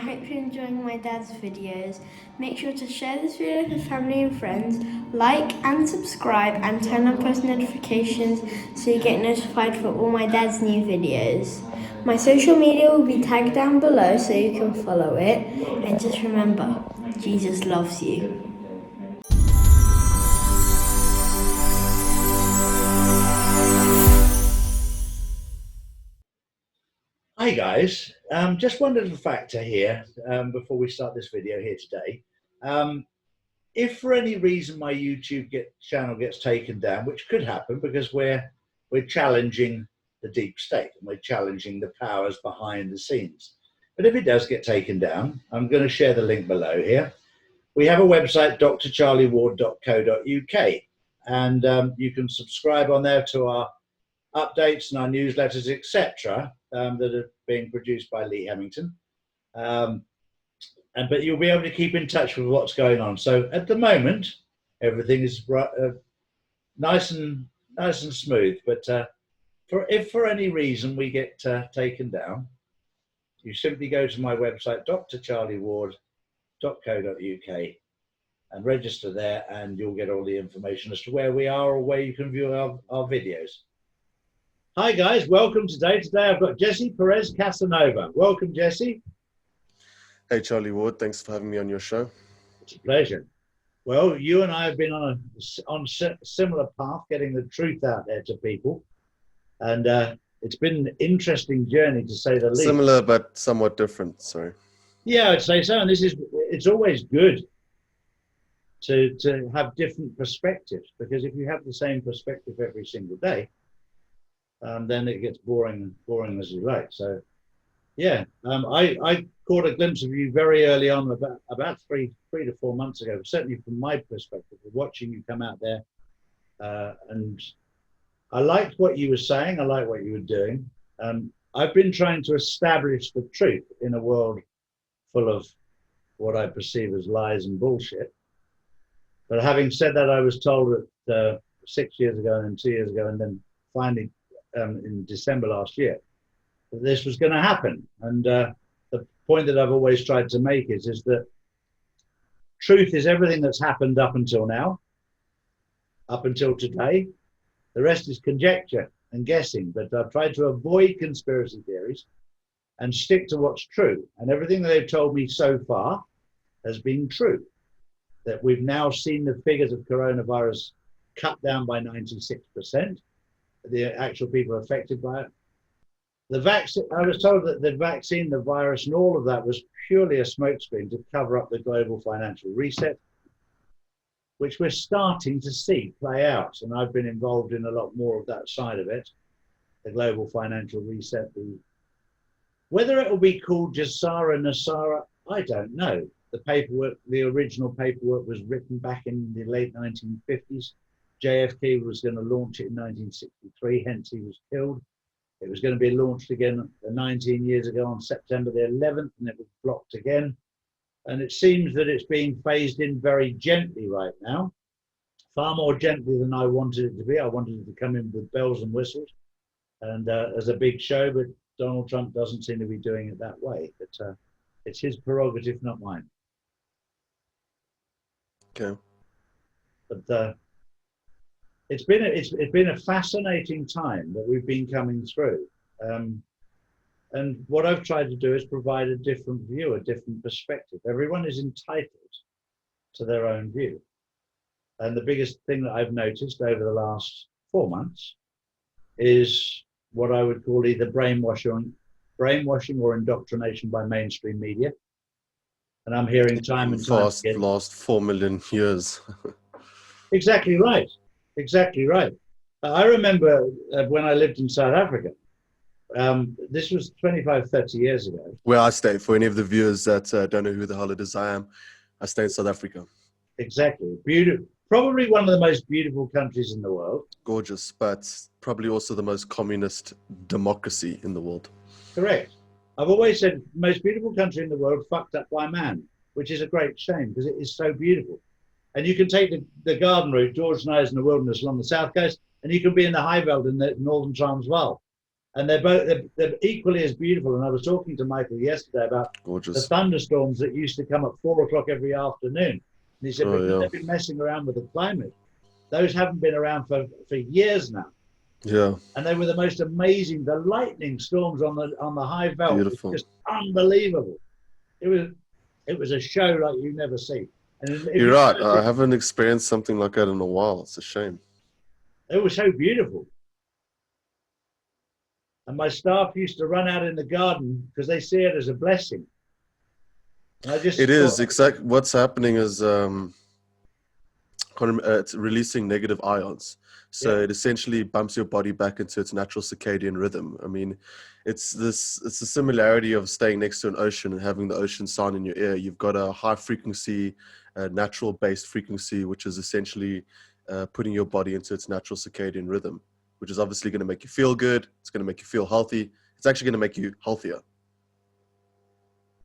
hope you're enjoying my dad's videos. Make sure to share this video with family and friends, like and subscribe, and turn on post notifications so you get notified for all my dad's new videos. My social media will be tagged down below so you can follow it. And just remember, Jesus loves you. Hi guys, just one little factor here before we start this video here today. If for any reason my YouTube channel gets taken down, which could happen because we're challenging the deep state and we're challenging the powers behind the scenes. But if it does get taken down, I'm going to share the link below here. We have a website, drcharlieward.co.uk, and you can subscribe on there to our updates and our newsletters, etc., that are being produced by Lee Hemington. But you'll be able to keep in touch with what's going on. So at the moment, everything is nice and smooth. But if for any reason we get taken down, you simply go to my website, drcharlieward.co.uk, and register there, and you'll get all the information as to where we are or where you can view our videos. Hi guys, welcome today. Today I've got Jesse Perez Casanova. Welcome, Jesse. Hey Charlie Ward, thanks for having me on your show. It's a pleasure. Well, you and I have been on a similar path, getting the truth out there to people, and it's been an interesting journey to say the least. Similar but somewhat different. Sorry. Yeah, I'd say so. And it's always good to have different perspectives, because if you have the same perspective every single day, then it gets boring as you like. So, yeah, I caught a glimpse of you very early on, about three to 4 months ago. Certainly, from my perspective, watching you come out there, and I liked what you were saying. I liked what you were doing. I've been trying to establish the truth in a world full of what I perceive as lies and bullshit. But having said that, I was told that 6 years ago, and then 2 years ago, and then finally in December last year, that this was going to happen. And the point that I've always tried to make is that truth is everything that's happened up until now, up until today. The rest is conjecture and guessing, but I've tried to avoid conspiracy theories and stick to what's true. And everything that they've told me so far has been true. That we've now seen the figures of coronavirus cut down by 96%. The actual people affected by it. The vaccine, I was told that the vaccine, the virus, and all of that was purely a smokescreen to cover up the global financial reset, which we're starting to see play out. And I've been involved in a lot more of that side of it, the global financial reset. Whether it will be called GESARA, NESARA, I don't know. The paperwork, the original paperwork was written back in the late 1950s. JFK was going to launch it in 1963, hence he was killed. It was going to be launched again 19 years ago on September the 11th, and it was blocked again. And it seems that it's being phased in very gently right now, far more gently than I wanted it to be. I wanted it to come in with bells and whistles and as a big show, but Donald Trump doesn't seem to be doing it that way. But it's his prerogative, not mine. Okay. But it's been a fascinating time that we've been coming through, and what I've tried to do is provide a different view, a different perspective. Everyone is entitled to their own view, and the biggest thing that I've noticed over the last 4 months is what I would call either brainwashing or indoctrination by mainstream media. And I'm hearing time and time again. Last 4 million years. Exactly right. Exactly right. I remember when I lived in South Africa. This was 25, 30 years ago. Where I stay, for any of the viewers that don't know who the hell it is I am stay in South Africa. Exactly. Beautiful. Probably one of the most beautiful countries in the world. Gorgeous, but probably also the most communist democracy in the world. Correct. I've always said most beautiful country in the world fucked up by man, which is a great shame because it is so beautiful. And you can take the garden route, George and I, in the wilderness along the south coast, and you can be in the Highveld in the northern Transvaal. And they're equally as beautiful. And I was talking to Michael yesterday about the Gorgeous. thunderstorms that used to come at 4 o'clock every afternoon. And he said, because yeah. they've been messing around with the climate, those haven't been around for years now. Yeah, And they were the most amazing. The lightning storms on the high veld was beautiful. just unbelievable. It was a show like you never see. And if You're you right. notice, I haven't experienced something like that in a while. It's a shame. it was so beautiful. And my staff used to run out in the garden because they see it as a blessing. And I just It is thought, exactly what's happening is it's releasing negative ions. So yeah. it essentially bumps your body back into its natural circadian rhythm. I mean, it's a similarity of staying next to an ocean and having the ocean sound in your ear. You've got a high frequency, natural based frequency, which is essentially putting your body into its natural circadian rhythm, which is obviously going to make you feel good. It's going to make you feel healthy. It's actually going to make you healthier.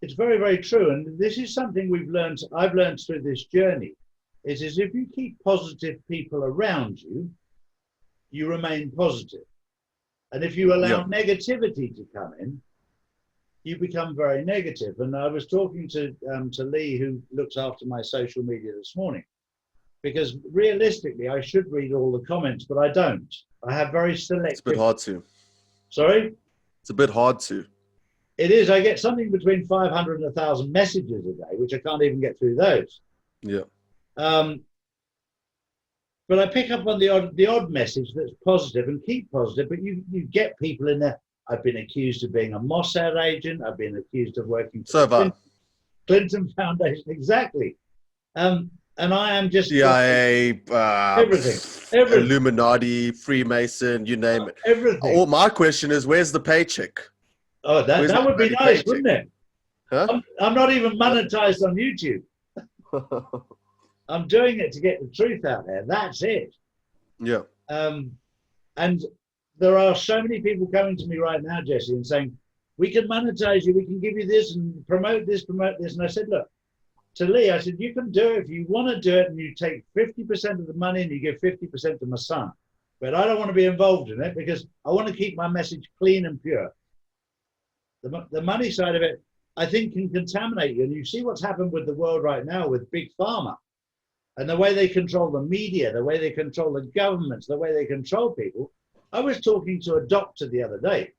It's very, very true. And this is something I've learned through this journey, is if you keep positive people around you, you remain positive. And if you allow negativity to come in, you become very negative. And I was talking to Lee, who looks after my social media this morning, because realistically, I should read all the comments, but I don't. I have very selective. It's a bit hard to. Sorry? It's a bit hard to. It is. I get something between 500 and 1,000 messages a day, which I can't even get through those. Yeah. But I pick up on the odd message that's positive and keep positive. But you get people in there. I've been accused of being a Mossad agent. I've been accused of working for the Clinton Foundation. Exactly. And I am just CIA, everything, Illuminati, Freemason, you name it. Everything. Well, my question is, where's the paycheck? Oh, that would be nice, wouldn't it? Huh? I'm not even monetized on YouTube. I'm doing it to get the truth out there. That's it. Yeah. And there are so many people coming to me right now, Jesse, and saying, we can monetize you, we can give you this and promote this. And I said, look, to Lee, I said, you can do it if you want to do it, and you take 50% of the money and you give 50% to my son. But I don't want to be involved in it because I want to keep my message clean and pure. The money side of it, I think, can contaminate you. And you see what's happened with the world right now with Big Pharma and the way they control the media, the way they control the governments, the way they control people. I was talking to a doctor the other day,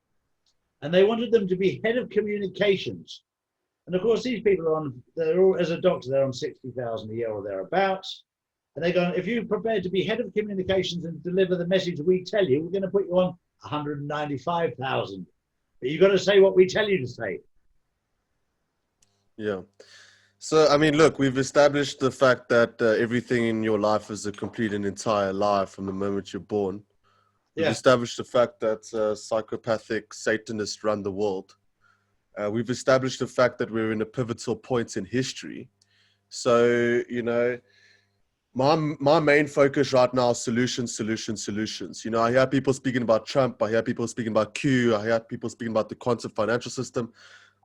and they wanted them to be head of communications. And of course, these people are as a doctor, they're on 60,000 a year or thereabouts. And they go, if you're prepared to be head of communications and deliver the message we tell you, we're going to put you on 195,000. But you've got to say what we tell you to say. Yeah. So, I mean, look, we've established the fact that everything in your life is a complete and entire lie from the moment you're born. We've established the fact that psychopathic Satanists run the world. We've established the fact that we're in a pivotal point in history. So, you know, my main focus right now is solutions. You know, I hear people speaking about Trump. I hear people speaking about Q. I hear people speaking about the quantum financial system.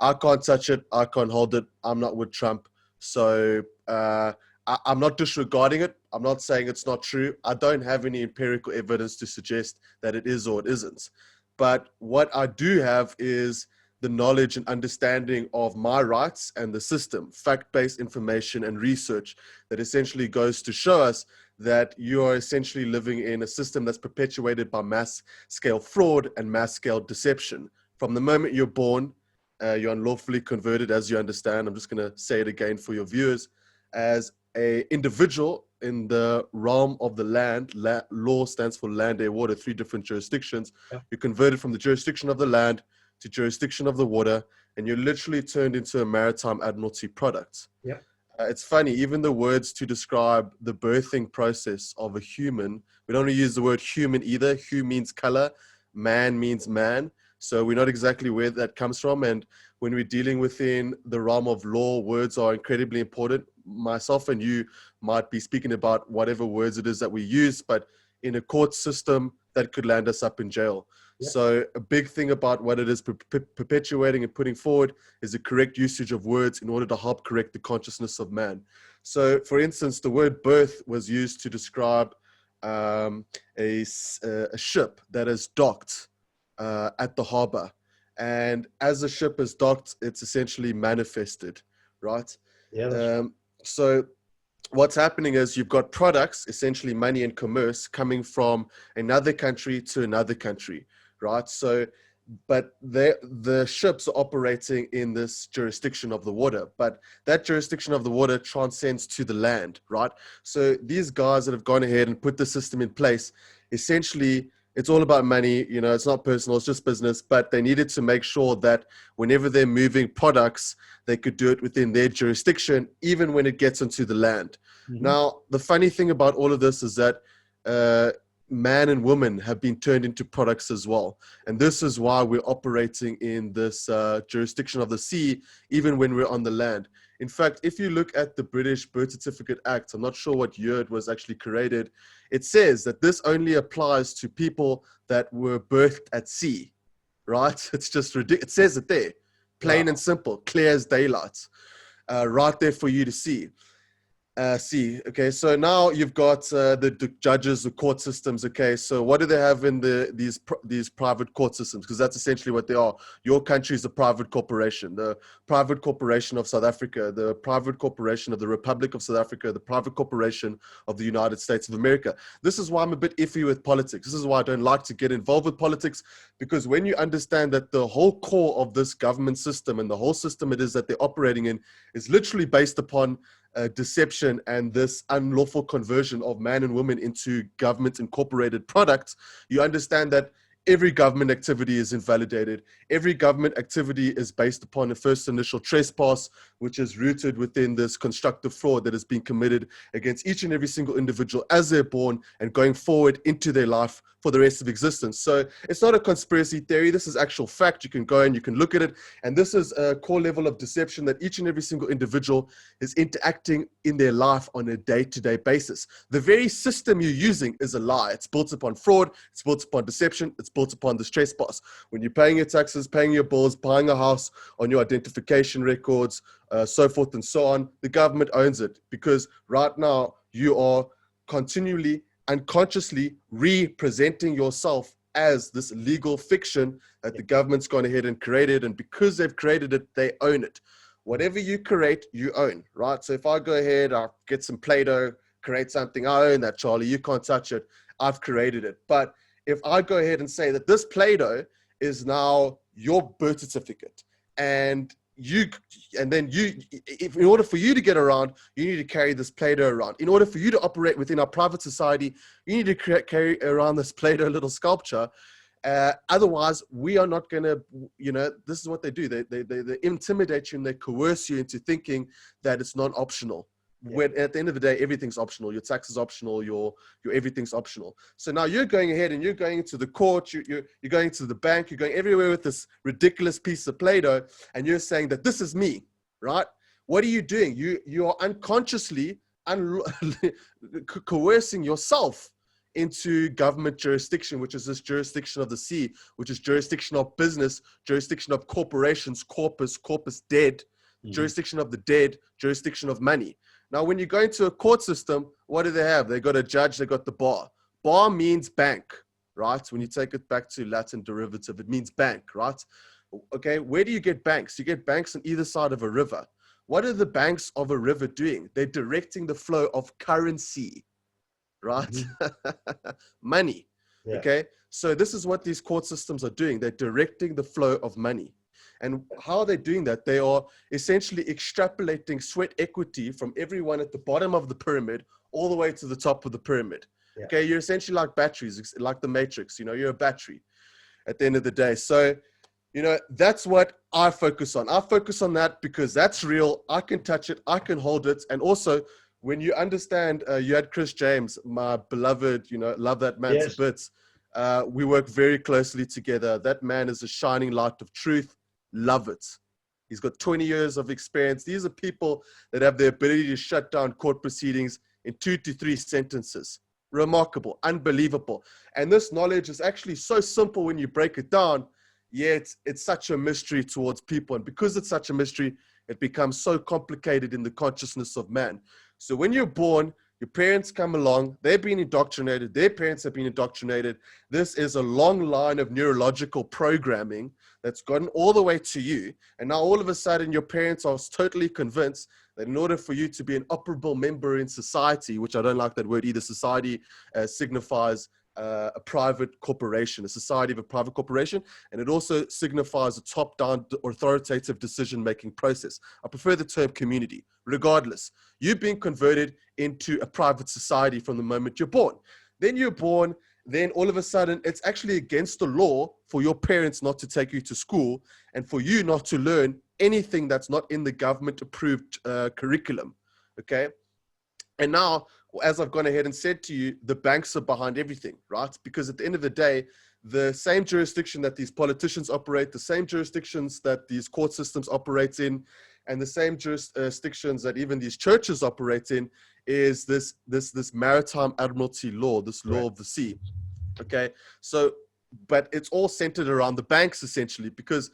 I can't touch it. I can't hold it. I'm not with Trump. So I'm not disregarding it. I'm not saying it's not true. I don't have any empirical evidence to suggest that it is or it isn't. But what I do have is the knowledge and understanding of my rights and the system, fact-based information and research that essentially goes to show us that you are essentially living in a system that's perpetuated by mass-scale fraud and mass-scale deception. From the moment you're born, you're unlawfully converted, as you understand. I'm just going to say it again for your viewers. As an individual in the realm of the land, law stands for land, air, water, 3 different jurisdictions. You're converted from the jurisdiction of the land to jurisdiction of the water, and you're literally turned into a maritime admiralty product. It's funny, even the words to describe the birthing process of a human, we don't use the word human either. Hu means color, man means man. So we're not exactly where that comes from. And when we're dealing within the realm of law, words are incredibly important. Myself and you might be speaking about whatever words it is that we use, but in a court system, that could land us up in jail. So a big thing about what it is perpetuating and putting forward is the correct usage of words in order to help correct the consciousness of man. So for instance, the word birth was used to describe a ship that is docked at the harbor. And as the ship is docked, it's essentially manifested, right? Yeah. So what's happening is you've got products, essentially money and commerce, coming from another country to another country, right? So, but the ships are operating in this jurisdiction of the water, but that jurisdiction of the water transcends to the land, right? So these guys that have gone ahead and put the system in place, essentially, it's all about money. You know, it's not personal, it's just business, but they needed to make sure that whenever they're moving products, they could do it within their jurisdiction, even when it gets into the land. Mm-hmm. Now, the funny thing about all of this is that man and woman have been turned into products as well. And this is why we're operating in this jurisdiction of the sea, even when we're on the land. In fact, if you look at the British Birth Certificate Act, I'm not sure what year it was actually created, it says that this only applies to people that were birthed at sea, right? It's just ridiculous. It says it there, plain and simple, clear as daylight, right there for you to see. Okay, so now you've got the judges, the court systems. Okay, so what do they have in these private court systems? Because that's essentially what they are. Your country is a private corporation, the private corporation of South Africa, the private corporation of the Republic of South Africa, the private corporation of the United States of America. This is why I'm a bit iffy with politics. This is why I don't like to get involved with politics, because when you understand that the whole core of this government system and the whole system it is that they're operating in is literally based upon deception and this unlawful conversion of man and woman into government incorporated products, you understand that every government activity is invalidated. Every government activity is based upon a first initial trespass, which is rooted within this constructive fraud that has been committed against each and every single individual as they're born and going forward into their life for the rest of existence. So it's not a conspiracy theory. This is actual fact. You can go and you can look at it. And this is a core level of deception that each and every single individual is interacting in their life on a day-to-day basis. The very system you're using is a lie. It's built upon fraud. It's built upon deception. It's built upon this trespass. When you're paying your taxes, paying your bills, buying a house on your identification records, so forth and so on, the government owns it, because right now you are continually unconsciously representing yourself as this legal fiction that the government's gone ahead and created. And because they've created it, they own it. Whatever you create, you own, right? So if I go ahead, I get some Play-Doh, create something, I own that, Charlie. You can't touch it. I've created it. But if I go ahead and say that this Play-Doh is now your birth certificate, and then if in order for you to get around, you need to carry this Play-Doh around. In order for you to operate within our private society, you need to carry around this Play-Doh little sculpture. Otherwise, we are not going to, this is what they do. They intimidate you and they coerce you into thinking that it's non-optional. Yeah. When at the end of the day, everything's optional. Your tax is optional. Your everything's optional. So now you're going ahead and you're going into the court. You're going to the bank. You're going everywhere with this ridiculous piece of Play-Doh, and you're saying that this is me, right? What are you doing? You are unconsciously coercing yourself into government jurisdiction, which is this jurisdiction of the sea, which is jurisdiction of business, jurisdiction of corporations, corpus dead, jurisdiction of the dead, jurisdiction of money. Now, when you go into a court system, what do they have? They got a judge, they got the bar. Bar means bank, right? When you take it back to Latin derivative, it means bank, right? Okay, where do you get banks? You get banks on either side of a river. What are the banks of a river doing? They're directing the flow of currency, right? Mm-hmm. Money, yeah. Okay? So this is what these court systems are doing. They're directing the flow of money. And how are they doing that? They are essentially extrapolating sweat equity from everyone at the bottom of the pyramid all the way to the top of the pyramid. Yeah. Okay, you're essentially like batteries, like the Matrix. You're a battery at the end of the day. So, that's what I focus on. I focus on that because that's real. I can touch it. I can hold it. And also, when you understand, you had Chris James, my beloved, love that man to bits. We work very closely together. That man is a shining light of truth. Love it. He's got 20 years of experience. These are people that have the ability to shut down court proceedings in 2 to 3 sentences. Remarkable, unbelievable. And this knowledge is actually so simple when you break it down, yet it's such a mystery towards people. And because it's such a mystery, it becomes so complicated in the consciousness of man. So when you're born, Your parents come along, they've been indoctrinated, their parents have been indoctrinated. This is a long line of neurological programming that's gotten all the way to you. And now all of a sudden your parents are totally convinced that in order for you to be an operable member in society, which I don't like that word either, society signifies a private corporation, a society of a private corporation, and it also signifies a top-down authoritative decision-making process. I prefer the term community. Regardless, you've been converted into a private society from the moment you're born. Then you're born, then all of a sudden it's actually against the law for your parents not to take you to school and for you not to learn anything that's not in the government-approved curriculum, okay? And now, as I've gone ahead and said to you, the banks are behind everything, right? Because at the end of the day, the same jurisdiction that these politicians operate, the same jurisdictions that these court systems operate in, and the same jurisdictions that even these churches operate in is this maritime admiralty law, this law of the sea, okay? So, but it's all centered around the banks essentially, because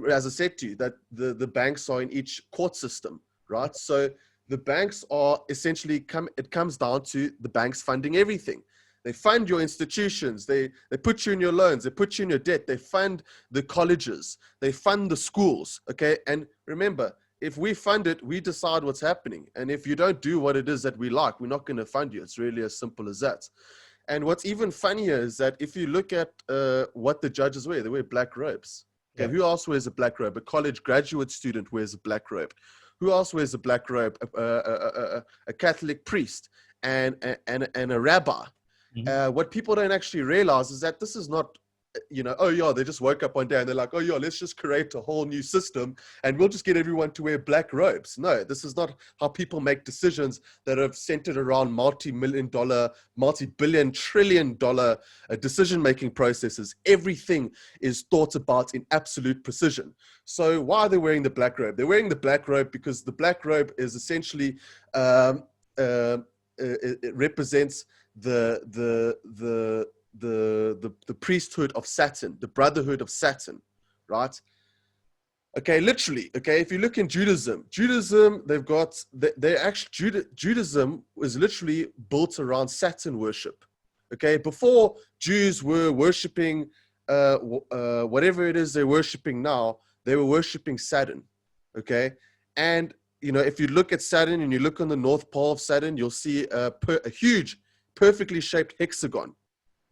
as I said to you, that the banks are in each court system, right? So the banks are essentially, it comes down to the banks funding everything. They fund your institutions, they put you in your loans, they put you in your debt, they fund the colleges, they fund the schools, okay? And remember, if we fund it, we decide what's happening. And if you don't do what it is that we like, we're not gonna fund you. It's really as simple as that. And what's even funnier is that if you look at what the judges wear, they wear black robes. Okay, who else wears a black robe? A college graduate student wears a black robe. Who else wears a black robe? A Catholic priest and a rabbi. What people don't actually realize is that this is not, you know, oh yeah, they just woke up one day and they're like, oh yeah, let's just create a whole new system and we'll just get everyone to wear black robes. No, this is not how people make decisions that are centered around multi-million-dollar, multi-billion, trillion-dollar decision-making processes. Everything is thought about in absolute precision. So why are they wearing the black robe? They're wearing the black robe because the black robe is essentially, it represents the priesthood of Saturn, the brotherhood of Saturn, right? Okay, literally, okay, if you look in Judaism, they've got, Judaism was literally built around Saturn worship, okay? Before Jews were worshiping whatever it is they're worshiping now, they were worshiping Saturn, okay? And, you know, if you look at Saturn and you look on the North Pole of Saturn, you'll see a huge, perfectly shaped hexagon.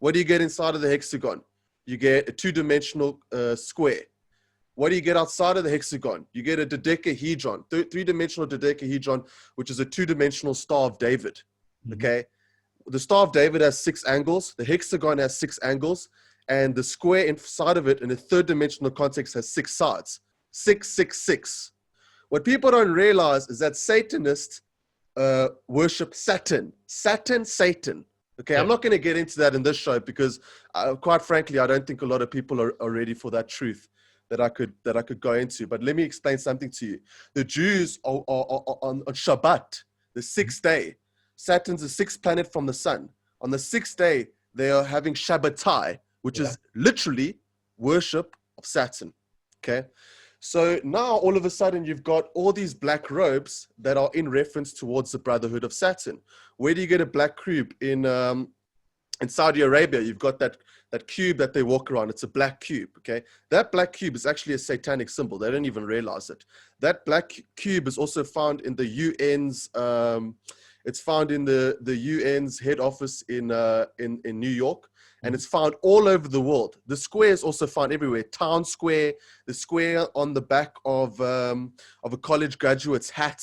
What do you get inside of the hexagon? You get a two-dimensional square. What do you get outside of the hexagon? You get a dodecahedron, three-dimensional dodecahedron, which is a two-dimensional Star of David, okay? The Star of David has 6 angles. The hexagon has 6 angles. And the square inside of it in a third-dimensional context has 6 sides. 666. What people don't realize is that Satanists worship Saturn. Satan. Okay, I'm not going to get into that in this show because, quite frankly, I don't think a lot of people are ready for that truth that I could go into. But let me explain something to you. The Jews are on Shabbat, the 6th day. Saturn's the 6th planet from the sun. On the 6th day, they are having Shabbatai, which is literally worship of Saturn. Okay. So now all of a sudden you've got all these black robes that are in reference towards the brotherhood of Saturn. Where do you get a black cube? In Saudi Arabia, you've got that cube that they walk around. It's a black cube, okay? That black cube is actually a satanic symbol. They don't even realize it. That black cube is also found in the UN's, it's found in the UN's head office in New York. And it's found all over the world. The square is also found everywhere. Town Square, the square on the back of a college graduate's hat.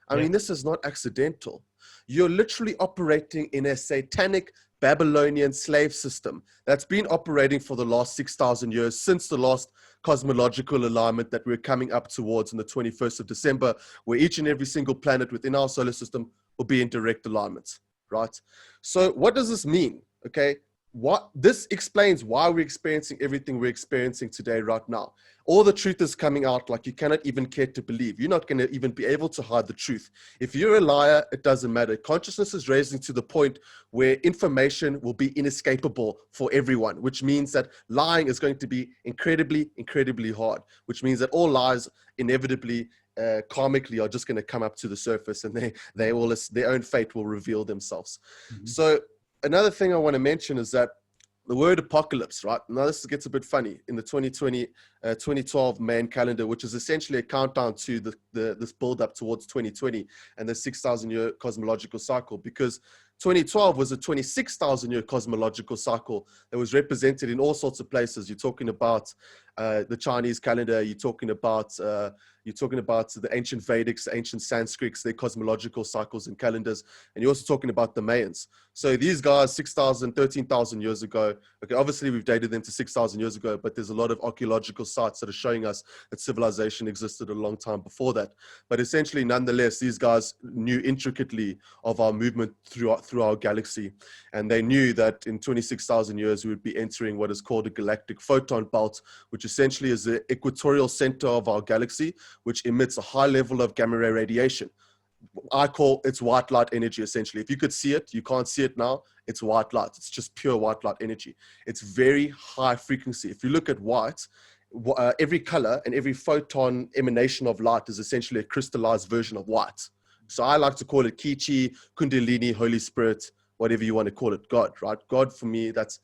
I mean, this is not accidental. You're literally operating in a satanic Babylonian slave system that's been operating for the last 6,000 years, since the last cosmological alignment that we're coming up towards on the 21st of December, where each and every single planet within our solar system will be in direct alignment, right? So what does this mean, okay? This explains why we're experiencing everything we're experiencing today, right now. All the truth is coming out like you cannot even care to believe. You're not going to even be able to hide the truth. If you're a liar, it doesn't matter. Consciousness is raising to the point where information will be inescapable for everyone, which means that lying is going to be incredibly, incredibly hard, which means that all lies inevitably karmically are just going to come up to the surface, and their own fate will reveal themselves. Mm-hmm. So another thing I want to mention is that the word apocalypse, right? Now this gets a bit funny in the 2012 main calendar, which is essentially a countdown to this build up towards 2020 and the 6,000 year cosmological cycle, because 2012 was a 26,000 year cosmological cycle that was represented in all sorts of places. You're talking about the Chinese calendar. You're talking about the ancient Vedics, the ancient Sanskrits, their cosmological cycles and calendars. And you're also talking about the Mayans. So these guys, 6,000, 13,000 years ago, okay, obviously we've dated them to 6,000 years ago, but there's a lot of archaeological sites that are showing us that civilization existed a long time before that. But essentially, nonetheless, these guys knew intricately of our movement through our galaxy. And they knew that in 26,000 years, we would be entering what is called a galactic photon belt, which essentially is the equatorial center of our galaxy, which emits a high level of gamma ray radiation. I call it's white light energy, essentially. If you could see it, you can't see it now. It's white light. It's just pure white light energy. It's very high frequency. If you look at white, every color and every photon emanation of light is essentially a crystallized version of white. So I like to call it Kichi, Kundalini, Holy Spirit, whatever you want to call it, God, right? God for me, that's,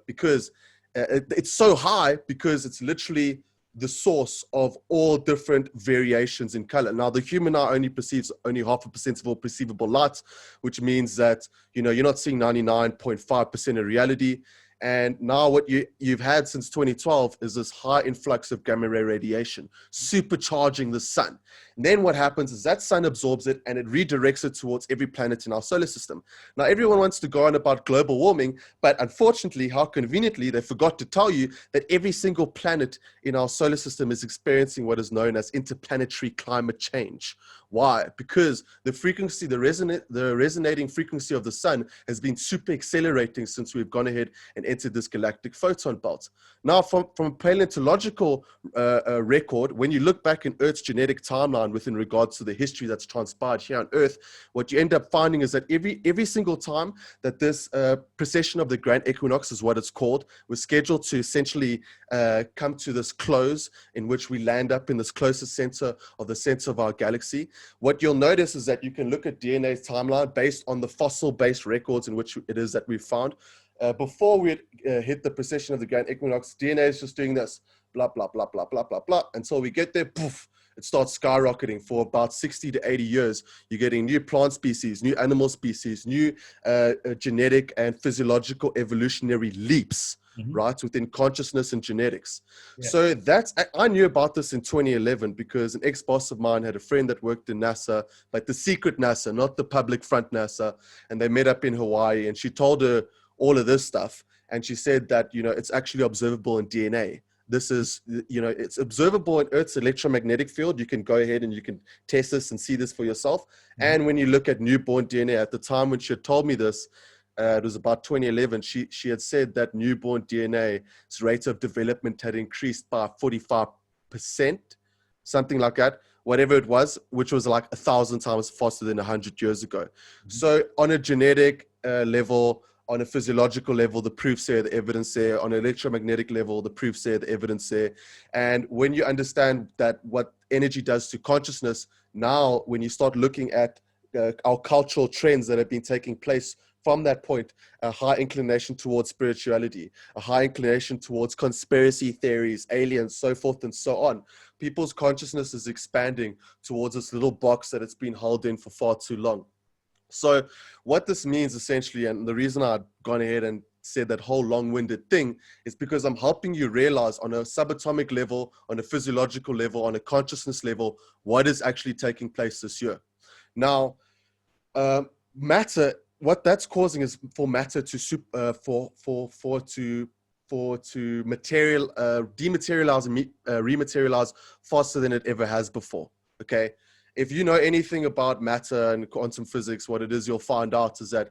because it's so high because it's literally the source of all different variations in color. Now, the human eye only perceives only 0.5% of all perceivable light, which means that, you're not seeing 99.5% of reality. And now what you've had since 2012 is this high influx of gamma ray radiation, supercharging the sun. And then what happens is that sun absorbs it and it redirects it towards every planet in our solar system. Now, everyone wants to go on about global warming, but unfortunately, how conveniently, they forgot to tell you that every single planet in our solar system is experiencing what is known as interplanetary climate change. Why? Because the frequency, the resonating frequency of the sun has been super accelerating since we've gone ahead and entered this galactic photon belt. Now, from a paleontological record, when you look back in Earth's genetic timeline within regards to the history that's transpired here on Earth, what you end up finding is that every single time that this precession of the grand equinox is what it's called, was scheduled to essentially come to this close in which we land up in this closest center of our galaxy. What you'll notice is that you can look at DNA's timeline based on the fossil-based records in which it is that we've found. Before we hit the precession of the grand equinox, DNA is just doing this, blah, blah, blah, blah, blah, blah, blah. Until we get there, poof, it starts skyrocketing for about 60 to 80 years. You're getting new plant species, new animal species, new genetic and physiological evolutionary leaps, right, within consciousness and genetics. Yeah. So I knew about this in 2011 because an ex-boss of mine had a friend that worked in NASA, like the secret NASA, not the public front NASA, and they met up in Hawaii, and she told her all of this stuff, and she said that, it's actually observable in DNA. This is, it's observable in Earth's electromagnetic field. You can go ahead and you can test this and see this for yourself. And when you look at newborn DNA, at the time when she had told me this, it was about 2011, she had said that newborn DNA's rate of development had increased by 45%, something like that, whatever it was, which was like 1,000 times faster than 100 years ago. So on a genetic level, on a physiological level, the proof's there, the evidence there. On an electromagnetic level, the proof's there, the evidence there. And when you understand that what energy does to consciousness, now when you start looking at our cultural trends that have been taking place from that point, a high inclination towards spirituality, a high inclination towards conspiracy theories, aliens, so forth and so on. People's consciousness is expanding towards this little box that it's been held in for far too long. So what this means essentially, and the reason I've gone ahead and said that whole long-winded thing, is because I'm helping you realize on a subatomic level, on a physiological level, on a consciousness level, what is actually taking place this year. Now, matter, what that's causing is for matter to dematerialize and rematerialize faster than it ever has before. Okay. If you know anything about matter and quantum physics, what it is you'll find out is that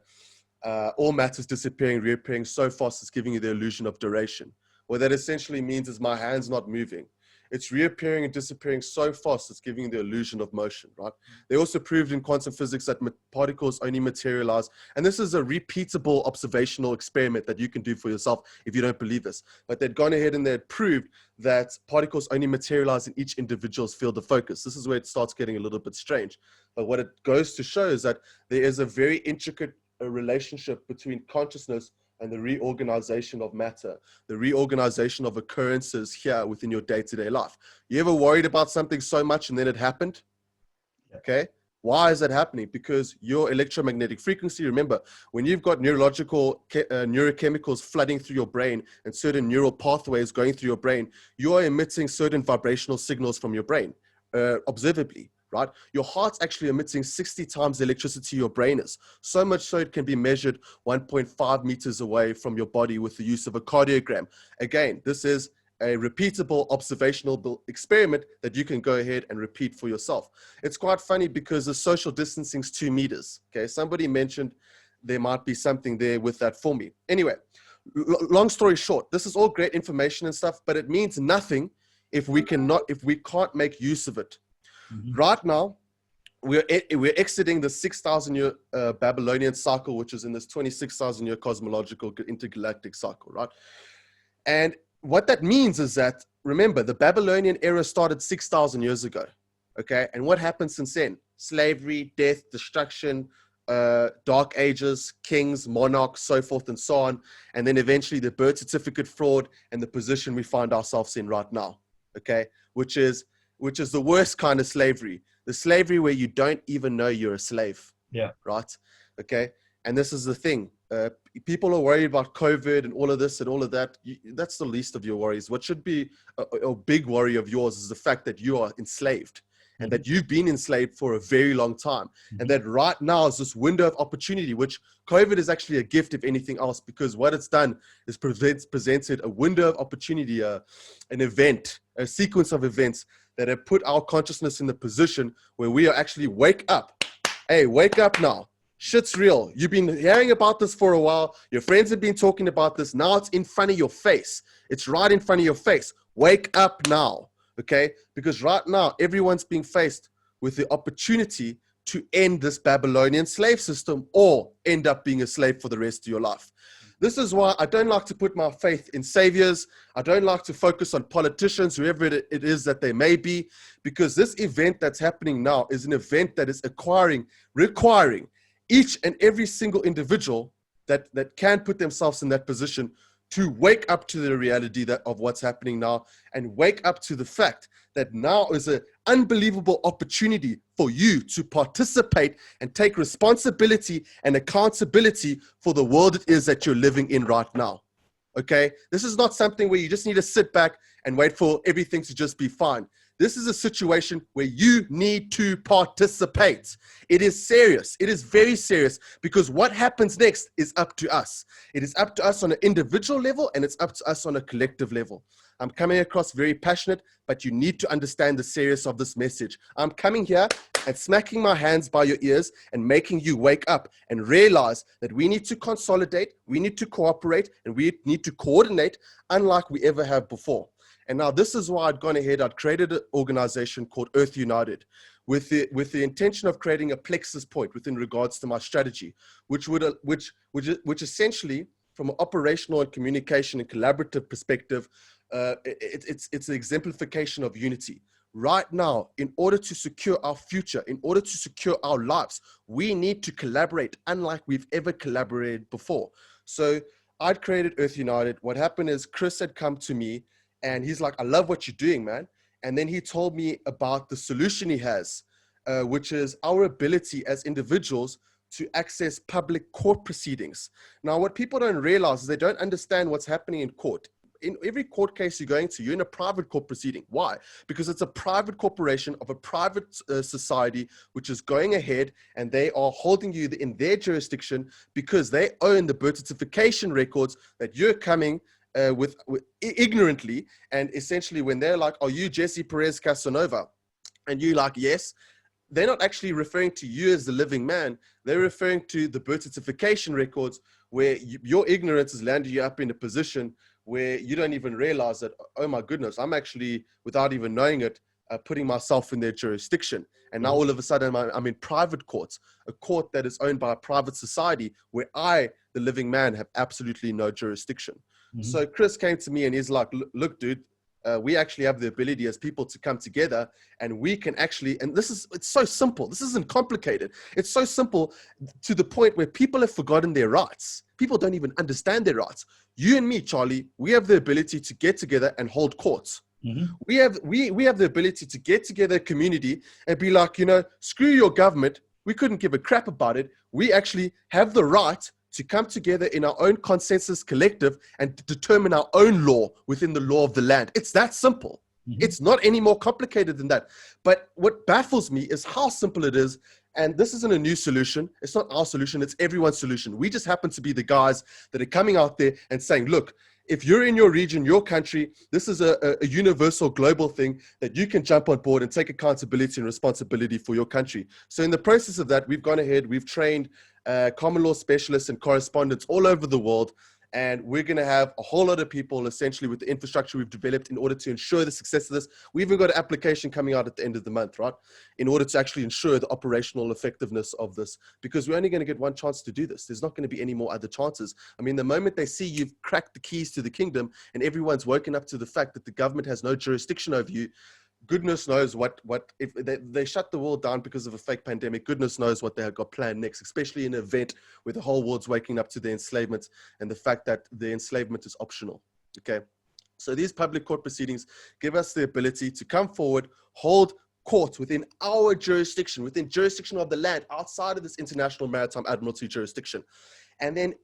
all matter is disappearing, reappearing so fast it's giving you the illusion of duration. What that essentially means is my hand's not moving. it's reappearing and disappearing so fast, it's giving the illusion of motion, right? They also proved in quantum physics that particles only materialize. And this is a repeatable observational experiment that you can do for yourself if you don't believe this. But they'd gone ahead and they'd proved that particles only materialize in each individual's field of focus. This is where it starts getting a little bit strange. But what it goes to show is that there is a very intricate relationship between consciousness and the reorganization of matter, the reorganization of occurrences here within your day-to-day life. You ever worried about something so much and then it happened? Okay. Why is that happening? Because your electromagnetic frequency, remember, when you've got neurological neurochemicals flooding through your brain and certain neural pathways going through your brain, you are emitting certain vibrational signals from your brain, observably. Right? Your heart's actually emitting 60 times the electricity your brain is. So much so it can be measured 1.5 meters away from your body with the use of a cardiogram. Again, this is a repeatable observational experiment that you can go ahead and repeat for yourself. It's quite funny because the social distancing is 2 meters. Okay, somebody mentioned there might be something there with that for me. Anyway, long story short, this is all great information and stuff, but it means nothing if we can't make use of it. Right now, we're exiting the 6,000 year Babylonian cycle, which is in this 26,000 year cosmological intergalactic cycle, right? And what that means is that, remember, the Babylonian era started 6,000 years ago, okay? And what happened since then? Slavery, death, destruction, dark ages, kings, monarchs, so forth and so on. And then eventually the birth certificate fraud and the position we find ourselves in right now, okay? Which is the worst kind of slavery, the slavery where you don't even know you're a slave. Yeah. Right. Okay. And this is the thing. People are worried about COVID and all of this and all of that. That's the least of your worries. What should be a big worry of yours is the fact that you are enslaved and that you've been enslaved for a very long time. And that right now is this window of opportunity, which COVID is actually a gift, if anything else, because what it's done is presented a window of opportunity, an event, a sequence of events that have put our consciousness in the position where we are actually wake up. Hey, wake up now. Shit's real. You've been hearing about this for a while. Your friends have been talking about this. Now it's in front of your face. It's right in front of your face. Wake up now, okay? Because right now, everyone's being faced with the opportunity to end this Babylonian slave system or end up being a slave for the rest of your life. This is why I don't like to put my faith in saviors. I don't like to focus on politicians, whoever it is that they may be, because this event that's happening now is an event that is requiring each and every single individual that can put themselves in that position to wake up to the reality of what's happening now and wake up to the fact that now is an unbelievable opportunity for you to participate and take responsibility and accountability for the world it is that you're living in right now. Okay? This is not something where you just need to sit back and wait for everything to just be fine. This is a situation where you need to participate. It is serious. It is very serious because what happens next is up to us. It is up to us on an individual level and it's up to us on a collective level. I'm coming across very passionate, but you need to understand the seriousness of this message. I'm coming here and smacking my hands by your ears and making you wake up and realize that we need to consolidate, we need to cooperate, and we need to coordinate unlike we ever have before. And now this is why I'd gone ahead, I'd created an organization called Earth United with the intention of creating a plexus point within regards to my strategy, which essentially from an operational and communication and collaborative perspective, it's an exemplification of unity. Right now, in order to secure our future, in order to secure our lives, we need to collaborate unlike we've ever collaborated before. So I'd created Earth United. What happened is Chris had come to me and he's like, I love what you're doing, man. And then he told me about the solution he has, which is our ability as individuals to access public court proceedings. Now, what people don't realize is they don't understand what's happening in court. In every court case you're going to, you're in a private court proceeding. Why? Because it's a private corporation of a private society which is going ahead and they are holding you in their jurisdiction because they own the birth certification records that you're coming with ignorantly. And essentially when they're like, are you Jesse Perez Casanova? And you like, yes. They're not actually referring to you as the living man. They're referring to the birth certification records where your ignorance has landed you up in a position where you don't even realize that, oh my goodness, I'm actually, without even knowing it, putting myself in their jurisdiction. And now all of a sudden I'm in private courts, a court that is owned by a private society where I, the living man, have absolutely no jurisdiction. So Chris came to me and he's like, look, dude, we actually have the ability as people to come together, and we can actually, and it's so simple. This isn't complicated. It's so simple to the point where people have forgotten their rights. People don't even understand their rights. You and me, Charlie, we have the ability to get together and hold courts. We have the ability to get together a community and be like, screw your government. We couldn't give a crap about it. We actually have the right to come together in our own consensus collective and determine our own law within the law of the land. It's that simple. It's not any more complicated than that. But what baffles me is how simple it is. And this isn't a new solution. It's not our solution. It's everyone's solution. We just happen to be the guys that are coming out there and saying, look, if you're in your region, your country, this is a universal global thing that you can jump on board and take accountability and responsibility for your country. So in the process of that, we've gone ahead, we've trained common law specialists and correspondents all over the world. And we're going to have a whole lot of people essentially with the infrastructure we've developed in order to ensure the success of this. We even got an application coming out at the end of the month, right? In order to actually ensure the operational effectiveness of this, because we're only going to get one chance to do this. There's not going to be any more other chances. I mean, the moment they see you've cracked the keys to the kingdom and everyone's woken up to the fact that the government has no jurisdiction over you, goodness knows what if they shut the world down because of a fake pandemic, goodness knows what they have got planned next, especially in an event where the whole world's waking up to the enslavement and the fact that the enslavement is optional. Okay. So these public court proceedings give us the ability to come forward, hold court within our jurisdiction, within jurisdiction of the land, outside of this international maritime admiralty jurisdiction. And then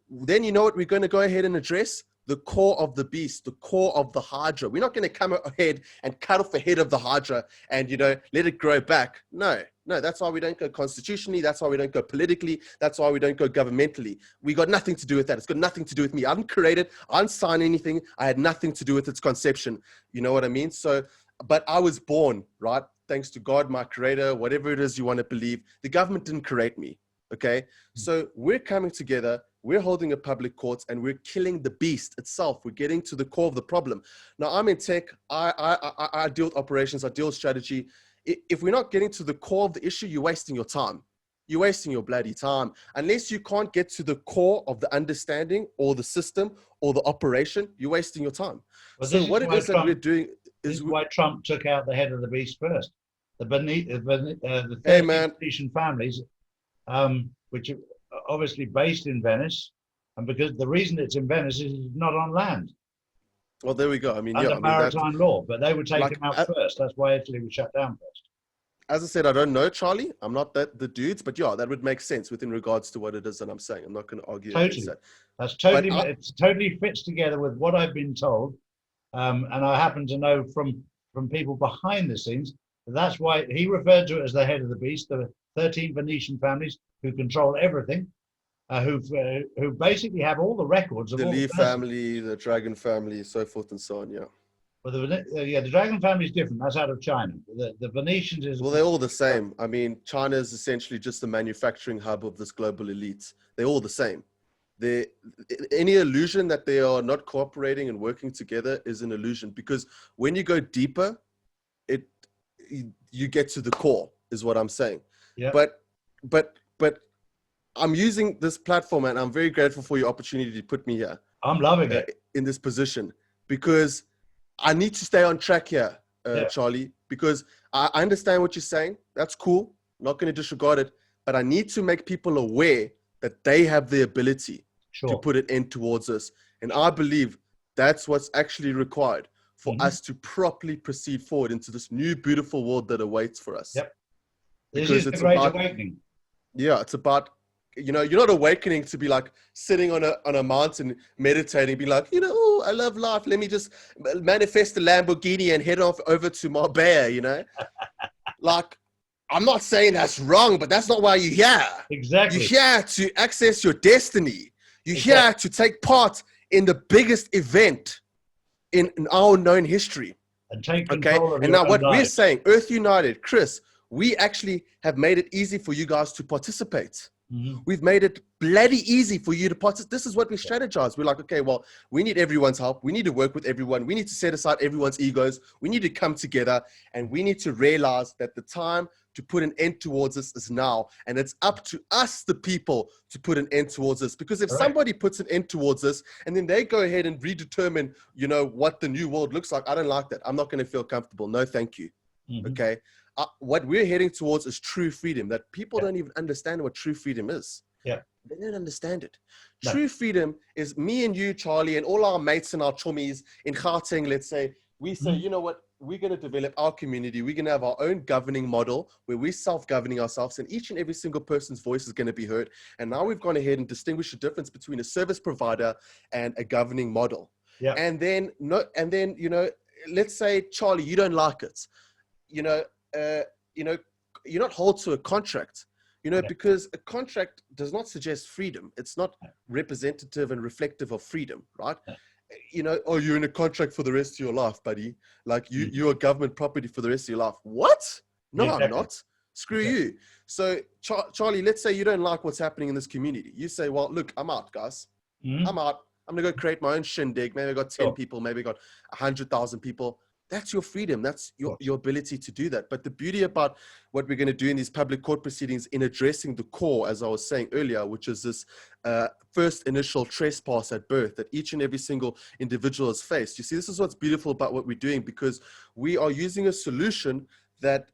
you know what we're going to go ahead and address? The core of the beast, the core of the Hydra. We're not going to come ahead and cut off the head of the Hydra and, let it grow back. No, that's why we don't go constitutionally. That's why we don't go politically. That's why we don't go governmentally. We got nothing to do with that. It's got nothing to do with me. I didn't create it. I didn't sign anything. I had nothing to do with its conception. You know what I mean? So, but I was born, right? Thanks to God, my creator, whatever it is you want to believe. The government didn't create me. Okay. So we're coming together. We're holding a public court and we're killing the beast itself. We're getting to the core of the problem. Now, I'm in tech. I deal with operations. I deal with strategy. If we're not getting to the core of the issue, you're wasting your time. You're wasting your bloody time. Unless you can't get to the core of the understanding or the system or the operation, you're wasting your time. Well, so what it is that we're doing is why Trump took out the head of the beast first. The 13 Venetian families, which are obviously based in Venice, and because the reason it's in Venice is it's not on land. Well, there we go. I mean, under maritime law, but they would take him out first. That's why Italy was shut down first. As I said, I don't know, Charlie. I'm not the dudes, but yeah, that would make sense within regards to what it is that I'm saying. I'm not going to argue against that. That's totally, it totally fits together with what I've been told, and I happen to know from people behind the scenes. That's why he referred to it as the head of the beast. The 13 Venetian families who control everything, who basically have all the records of the all Lee family, the Dragon family, so forth and so on. Yeah. Well, the Dragon family is different. That's out of China. The Venetians is... Well, they're all the same. I mean, China is essentially just the manufacturing hub of this global elite. They're all the same. Any illusion that they are not cooperating and working together is an illusion, because when you go deeper, you get to the core, is what I'm saying. Yeah. But I'm using this platform, and I'm very grateful for your opportunity to put me here. I'm loving it. In this position, because I need to stay on track here, Charlie, because I understand what you're saying. That's cool. I'm not going to disregard it, but I need to make people aware that they have the ability to put an end towards us. And I believe that's what's actually required for us to properly proceed forward into this new, beautiful world that awaits for us. Yep. This is the Great Awakening. Yeah, it's about, you're not awakening to be like sitting on a mountain meditating, be like, oh, I love life. Let me just manifest the Lamborghini and head off over to Marbella, Like, I'm not saying that's wrong, but that's not why you're here. Exactly. You're here to access your destiny. You're here to take part in the biggest event in our known history. And take control of and your now what own we're life. saying, Earth United, Chris, we actually have made it easy for you guys to participate. We've made it bloody easy for you to participate. This is what we strategize. We're like, okay, well, we need everyone's help. We need to work with everyone. We need to set aside everyone's egos. We need to come together, and we need to realize that the time to put an end towards this is now. And it's up to us, the people, to put an end towards this. Because if somebody puts an end towards this and then they go ahead and redetermine, you know, what the new world looks like, I don't like that. I'm not going to feel comfortable. No, thank you. Okay. What we're heading towards is true freedom, that people don't even understand what true freedom is. They don't understand it. True freedom is me and you, Charlie, and all our mates and our chummies in Gauteng, let's say, we say, you know what, we're going to develop our community. We're going to have our own governing model where we're self-governing ourselves, and each and every single person's voice is going to be heard. And now we've gone ahead and distinguished the difference between a service provider and a governing model. And then, you know, let's say, Charlie, you don't like it. You know, you're not held to a contract, you know, because a contract does not suggest freedom. It's not representative and reflective of freedom, right? You know, oh, you're in a contract for the rest of your life, buddy. Like you're government property for the rest of your life. What? No, I'm not. Screw you. So Charlie, let's say you don't like what's happening in this community. You say, well, look, I'm out, guys. I'm out. I'm going to go create my own shindig. Maybe I got 10 people, maybe I got 100,000 people. That's your freedom. That's your ability to do that. But the beauty about what we're going to do in these public court proceedings in addressing the core, as I was saying earlier, which is this first initial trespass at birth that each and every single individual has faced. You see, this is what's beautiful about what we're doing, because we are using a solution that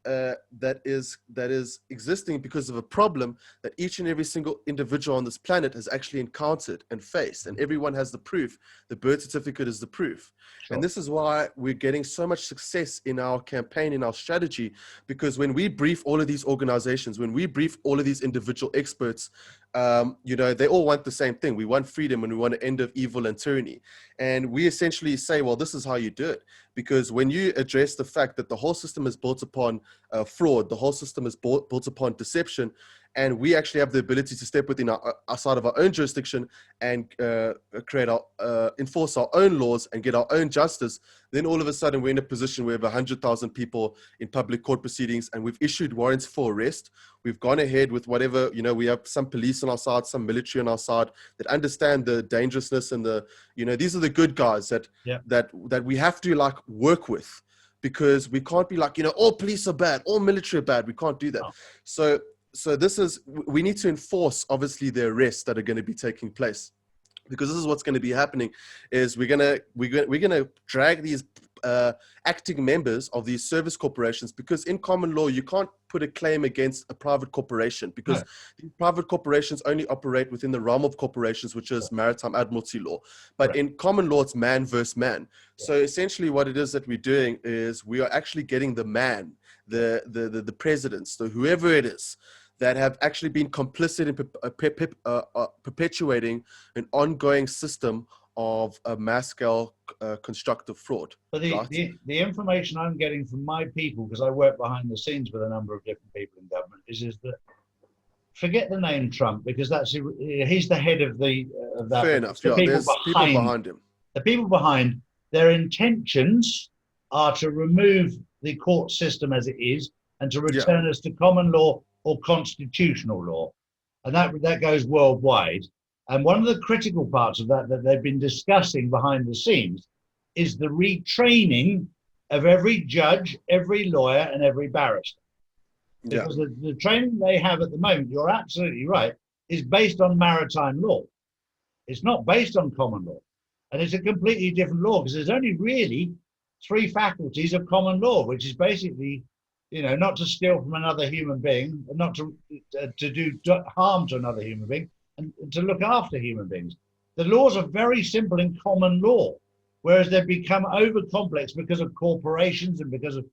is existing because of a problem that each and every single individual on this planet has actually encountered and faced, and everyone has the proof. The birth certificate is the proof. And this is why we're getting so much success in our campaign, in our strategy, because when we brief all of these organizations, when we brief all of these individual experts, you know, they all want the same thing. We want freedom, and we want an end of evil and tyranny. And we essentially say, well, this is how you do it. Because when you address the fact that the whole system is built upon fraud, the whole system is built upon deception, and we actually have the ability to step within outside of our own jurisdiction and enforce our own laws and get our own justice, then all of a sudden we're in a position where we have 100,000 people in public court proceedings, and we've issued warrants for arrest. We've gone ahead with whatever, you know, we have some police on our side, some military on our side that understand the dangerousness and the, you know, these are the good guys that we have to like work with, because we can't be like, you know, all police are bad, all military are bad. We can't do that. No. So this is, we need to enforce obviously the arrests that are going to be taking place, because this is what's going to be happening is we're going to drag these acting members of these service corporations, because in common law, you can't put a claim against a private corporation, because these private corporations only operate within the realm of corporations, which is maritime admiralty law. But in common law, it's man versus man. So essentially what it is that we're doing is we are actually getting the man, the presidents, whoever it is, that have actually been complicit in perpetuating an ongoing system of a mass-scale constructive fraud. But the information I'm getting from my people, because I work behind the scenes with a number of different people in government, is that, forget the name Trump, because he's the head of that. Fair enough. Yeah, there's people behind him. The people behind, their intentions are to remove the court system as it is and to return us to common law or constitutional law. And that goes worldwide. And one of the critical parts of that they've been discussing behind the scenes is the retraining of every judge, every lawyer, and every barrister. Because the training they have at the moment, you're absolutely right, is based on maritime law. It's not based on common law. And it's a completely different law, because there's only really 3 faculties of common law, which is basically, you know, not to steal from another human being, not to do harm to another human being, and to look after human beings. The laws are very simple in common law, whereas they've become over complex because of corporations and because of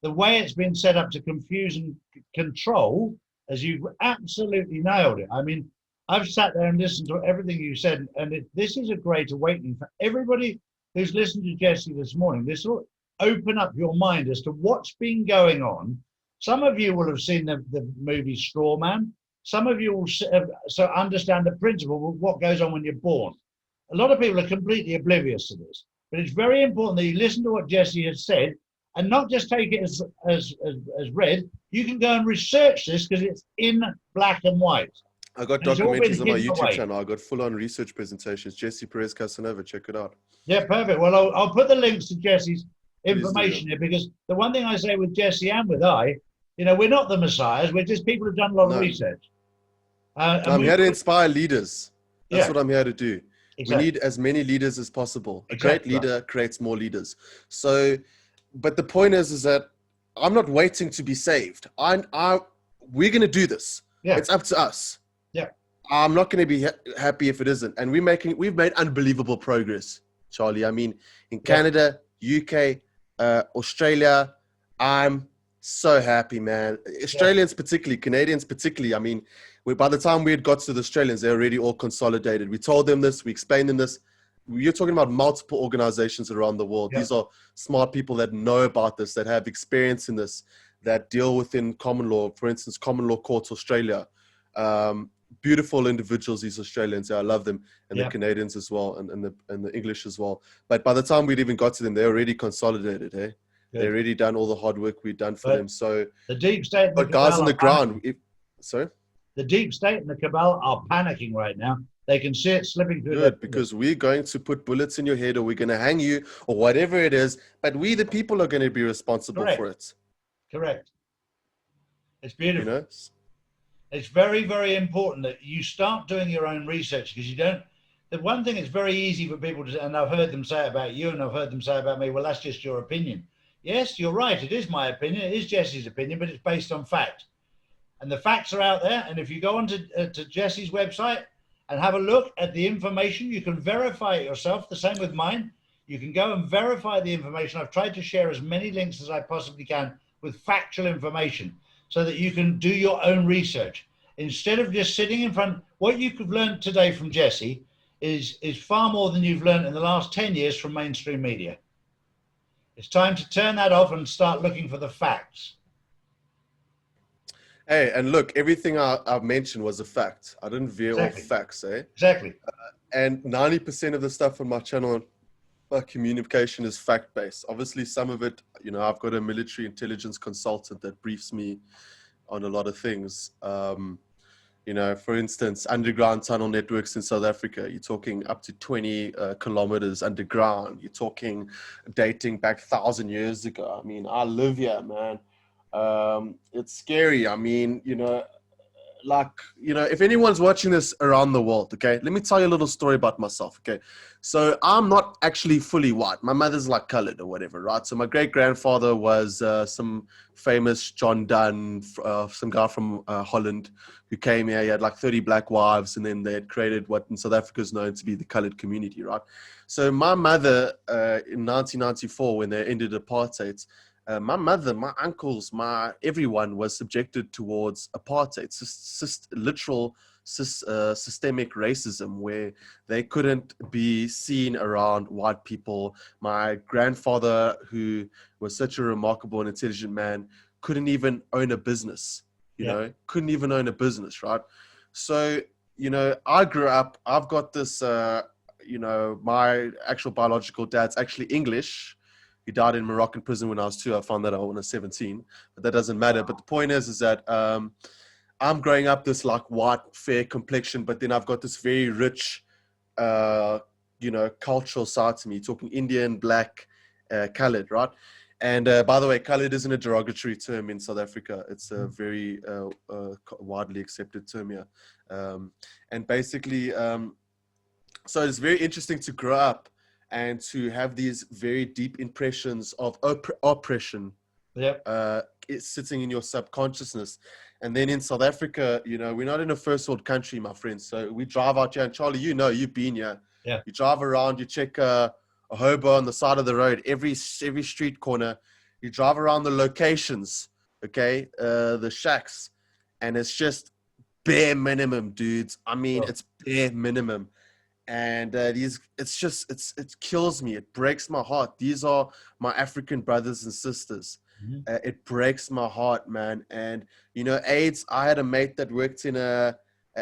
the way it's been set up to confuse and control, as you've absolutely nailed it. I mean, I've sat there and listened to everything you said, and this is a great awakening for everybody who's listened to Jesse this morning. This will open up your mind as to what's been going on. Some of you will have seen the movie Straw Man. Some of you will so understand the principle of what goes on when you're born. A lot of people are completely oblivious to this, but it's very important that you listen to what Jesse has said and not just take it as read. You can go and research this, because it's in black and white. I got And it's all been documentaries on my hidden YouTube away. channel. I got full-on research presentations. Jesse Perez Casanova, check it out. Yeah, perfect. Well, I'll put the links to Jesse's Please do. information here, because the one thing I say with Jesse and with we're not the messiahs. We're just people who've done a lot of No. research. I'm here to inspire leaders. That's what I'm here to do. Exactly. We need as many leaders as possible. A Exactly. great leader creates more leaders. So, but the point is that I'm not waiting to be saved. We're going to do this. Yeah. It's up to us. Yeah. I'm not going to be happy if it isn't. And we've made unbelievable progress, Charlie. I mean, in Canada, UK, Australia, I'm so happy, man. Australians particularly, Canadians particularly. I mean, by the time we had got to the Australians, they're already all consolidated. We told them this, we explained them this. You're talking about multiple organizations around the world. These are smart people that know about this, that have experience in this, that deal within common law. For instance, Common Law Courts Australia. Beautiful individuals, these Australians. I love them, and the Canadians as well, and the English as well. But by the time we'd even got to them, they're already consolidated. Hey, they've already done all the hard work we've done for them. So the deep state, but guys on the ground. Sorry. The deep state and the cabal are panicking right now. They can see it slipping through. Good, because we're going to put bullets in your head, or we're going to hang you, or whatever it is. But we, the people, are going to be responsible for it. Correct. It's beautiful. You know? It's very, very important that you start doing your own research, because you don't. The one thing it's very easy for people to, and I've heard them say about you, and I've heard them say about me, well, that's just your opinion. Yes, you're right. It is my opinion. It is Jesse's opinion, but it's based on fact. And the facts are out there. And if you go on to Jesse's website and have a look at the information, you can verify it yourself. The same with mine. You can go and verify the information. I've tried to share as many links as I possibly can with factual information, so that you can do your own research. Instead of just sitting in front, what you could learn today from Jesse is far more than you've learned in the last 10 years from mainstream media. It's time to turn that off and start looking for the facts. Hey, and look, everything I've mentioned was a fact. I didn't veer off facts, eh? Exactly. And 90% of the stuff on my channel, communication, is fact-based. Obviously, some of it, I've got a military intelligence consultant that briefs me on a lot of things. For instance, underground tunnel networks in South Africa, you're talking up to 20 kilometers underground. You're talking dating back 1,000 years ago. I mean, I live here, man. It's scary. I mean, if anyone's watching this around the world, okay, let me tell you a little story about myself, okay? So I'm not actually fully white. My mother's like colored or whatever, right? So my great-grandfather was some famous John Donne, some guy from Holland who came here. He had like 30 black wives, and then they had created what in South Africa is known to be the colored community, right? So my mother, in 1994, when they ended apartheid, my mother, my uncles, everyone was subjected towards apartheid, literal systemic racism, where they couldn't be seen around white people. My grandfather, who was such a remarkable and intelligent man, couldn't even own a business, couldn't even own a business, right? So, I grew up, I've got this, my actual biological dad's actually English. He died in Moroccan prison when I was 2. I found that out when I was 17, but that doesn't matter. But the point is that I'm growing up this like white, fair complexion, but then I've got this very rich, cultural side to me, talking Indian, black, colored, right? And by the way, colored isn't a derogatory term in South Africa. It's a very widely accepted term here. And basically, so it's very interesting to grow up and to have these very deep impressions of oppression sitting in your subconsciousness. And then in South Africa, we're not in a first world country, my friends. So we drive out here, and Charlie, you've been here. Yeah. You drive around, you check a hobo on the side of the road, every street corner. You drive around the locations, okay, the shacks, and it's just bare minimum, dudes. I mean, it's bare minimum. And it kills me. It breaks my heart. These are my African brothers and sisters. Mm-hmm. It breaks my heart, man. And, AIDS, I had a mate that worked in a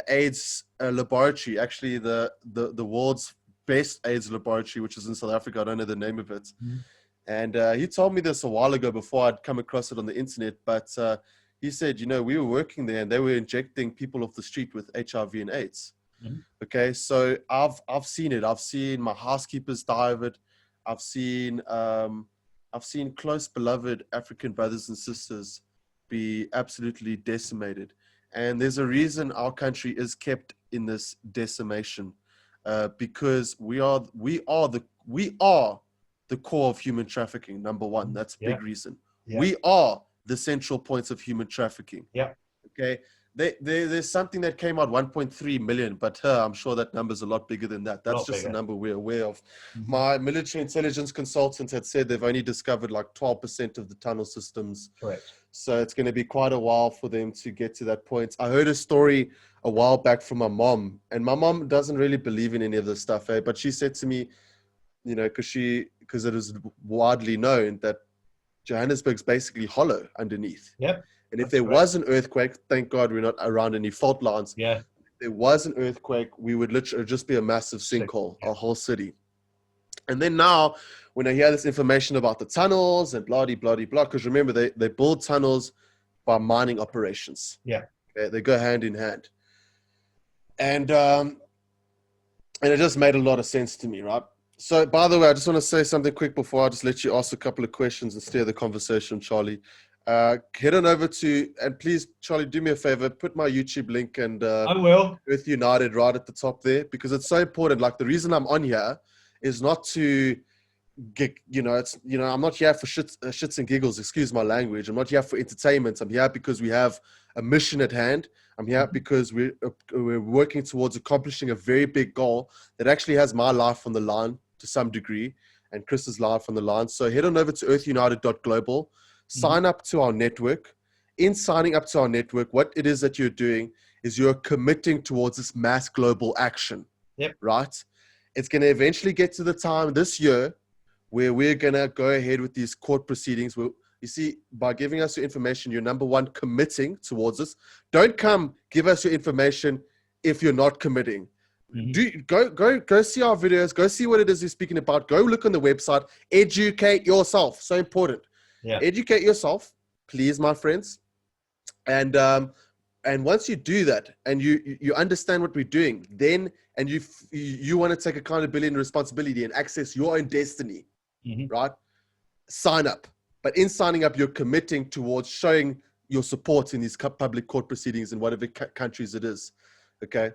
AIDS laboratory, actually the world's best AIDS laboratory, which is in South Africa. I don't know the name of it. Mm-hmm. And he told me this a while ago before I'd come across it on the internet. But He said, you know, we were working there and they were injecting people off the street with HIV and AIDS. Mhm. Okay, so I've seen it. I've seen my housekeepers die of it. I've seen close beloved African brothers and sisters be absolutely decimated. And there's a reason our country is kept in this decimation, because we are the core of human trafficking. Number one, that's a Yeah. big reason. Yeah. We are the central points of human trafficking. Yeah. Okay. There's something that came out 1.3 million, but I'm sure that number's a lot bigger than that. That's just a number we're aware of. Mm-hmm. My military intelligence consultant had said they've only discovered like 12% of the tunnel systems. Correct. So it's going to be quite a while for them to get to that point. I heard a story a while back from my mom, and my mom doesn't really believe in any of this stuff, but she said to me, you know, because it is widely known that Johannesburg's basically hollow underneath. Yep. And if there was an earthquake, thank God we're not around any fault lines. Yeah. If there was an earthquake, we would literally just be a massive sinkhole, a whole city. And then now, when I hear this information about the tunnels and blah, blah, blah, because remember, they build tunnels by mining operations. Yeah. Okay? They go hand in hand. And it just made a lot of sense to me, right? So, by the way, I just want to say something quick before I just let you ask a couple of questions and steer the conversation, Charlie. Head on over to, and please, Charlie, do me a favor, put my YouTube link and I will. Earth United right at the top there, because it's so important. Like, the reason I'm on here is not to get, I'm not here for shits and giggles, excuse my language. I'm not here for entertainment. I'm here because we have a mission at hand. I'm here because we're working towards accomplishing a very big goal that actually has my life on the line to some degree, and Chris's life on the line. So head on over to earthunited.global, sign up to our network. In signing up to our network, what it is that you're doing is you're committing towards this mass global action. Yep. Right? It's going to eventually get to the time this year where we're going to go ahead with these court proceedings. You see, by giving us your information, you're number one, committing towards this. Don't come give us your information if you're not committing. Mm-hmm. Go see our videos. Go see what it is you're speaking about. Go look on the website. Educate yourself. So important. Yeah. Educate yourself, please, my friends. And once you do that and you understand what we're doing, then you want to take accountability and responsibility and access your own destiny, right? Sign up. But in signing up, you're committing towards showing your support in these public court proceedings in whatever countries it is. Okay.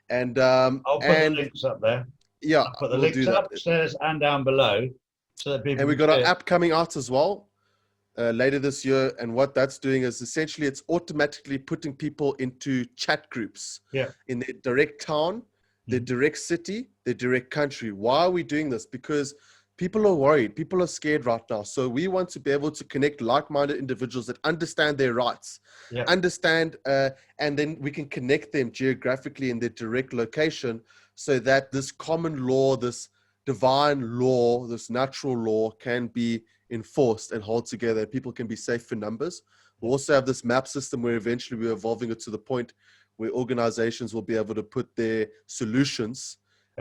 And I'll put the links up there. Yeah, I'll put the links upstairs and down below so that people. And we got our app coming out as well later this year. And what that's doing is essentially it's automatically putting people into chat groups in their direct town, their direct city, their direct country. Why are we doing this? Because people are worried. People are scared right now. So we want to be able to connect like-minded individuals that understand their rights, understand, and then we can connect them geographically in their direct location so that this common law, this divine law, this natural law can be enforced and hold together. People can be safe in numbers. We'll also have this map system where eventually we're evolving it to the point where organizations will be able to put their solutions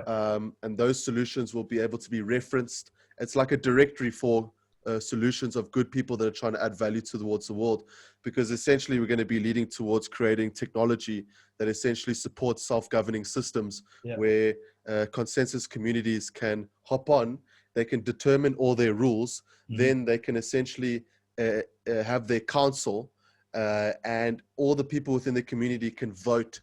and those solutions will be able to be referenced. It's like a directory for solutions of good people that are trying to add value towards the world, because essentially we're going to be leading towards creating technology that essentially supports self-governing systems where consensus communities can hop on, they can determine all their rules, then they can essentially have their council and all the people within the community can vote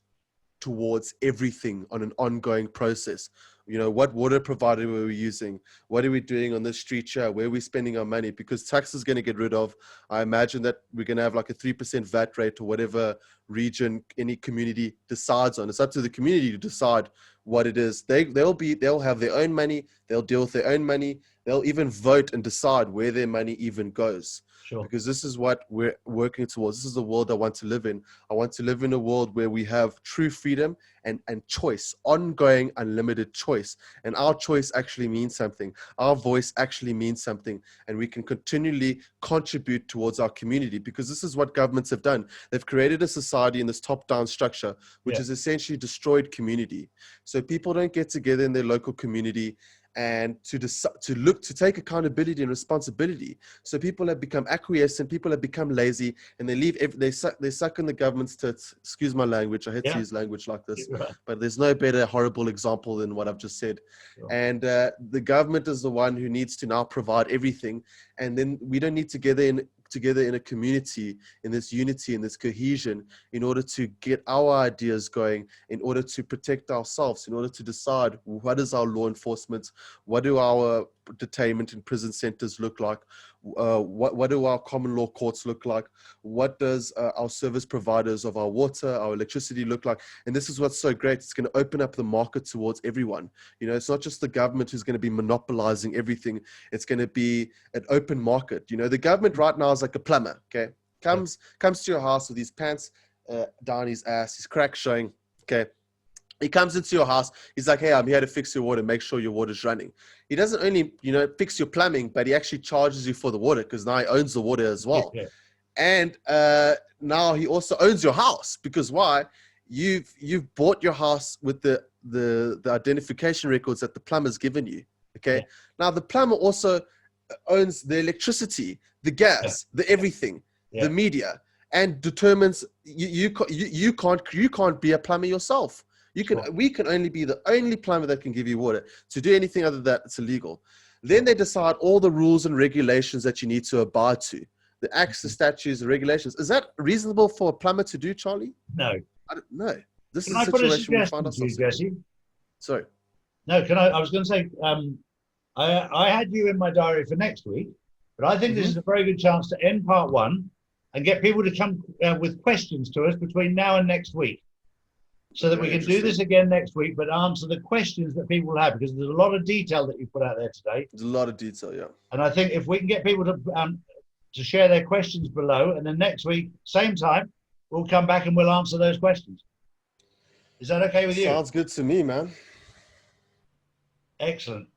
towards everything on an ongoing process. You know, what water provider were we using? What are we doing on this street here? Where are we spending our money? Because tax is going to get rid of. I imagine that we're going to have like a 3% VAT rate or whatever region any community decides on. It's up to the community to decide what it is. They'll have their own money. They'll deal with their own money. They'll even vote and decide where their money even goes. Sure. Because this is what we're working towards. This is the world I want to live in. I want to live in a world where we have true freedom and choice, ongoing, unlimited choice. And our choice actually means something. Our voice actually means something. And we can continually contribute towards our community, because this is what governments have done. They've created a society in this top-down structure, which has essentially destroyed community. So people don't get together in their local community and to take accountability and responsibility. So people have become acquiescent, people have become lazy, and they leave. They suck in the government's tits. Excuse my language. I hate to use language like this, but there's no better horrible example than what I've just said. Sure. And the government is the one who needs to now provide everything, and then we don't need together in a community, in this unity, in this cohesion, in order to get our ideas going, in order to protect ourselves, in order to decide what is our law enforcement, what do our detainment and prison centers look like, what do our common law courts look like, what does our service providers of our water, our electricity look like. And this is what's so great. It's going to open up the market towards everyone. You know, it's not just the government who's going to be monopolizing everything. It's going to be an open market. You know, the government right now is like a plumber, okay? Comes to your house with his pants down his ass, his crack showing, okay? He comes into your house. He's like, hey, I'm here to fix your water, make sure your water's running. He doesn't only, fix your plumbing, but he actually charges you for the water because now he owns the water as well. Yeah. And now he also owns your house because why? You've bought your house with the identification records that the plumber's given you, okay? Yeah. Now the plumber also owns the electricity, the gas, the everything, the media, and determines you can't be a plumber yourself. We can only be the only plumber that can give you water. To do anything other than that, it's illegal. Then they decide all the rules and regulations that you need to abide to. The acts, the statutes, the regulations. Is that reasonable for a plumber to do, Charlie? No. I don't know. This Can is I a put a situation we find suggestion to ourselves you, Jesse? in. Sorry. No, I was going to say, I had you in my diary for next week, but I think this is a very good chance to end part one and get people to come with questions to us between now and next week, so that we can do this again next week, but answer the questions that people have, because there's a lot of detail that you put out there today. There's a lot of detail, yeah. And I think if we can get people to share their questions below, and then next week, same time, we'll come back and we'll answer those questions. Is that okay with you? Sounds good to me, man. Excellent.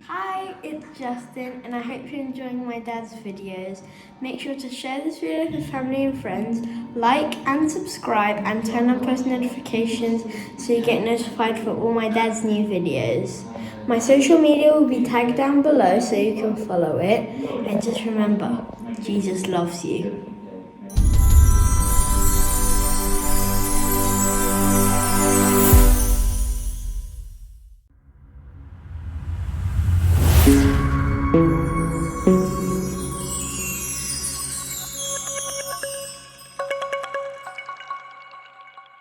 Hi, it's Justin, and I hope you're enjoying my dad's videos. Make sure to share this video with family and friends, like and subscribe, and turn on post notifications so you get notified for all my dad's new videos. My social media will be tagged down below so you can follow it. And just remember, Jesus loves you. Thank you.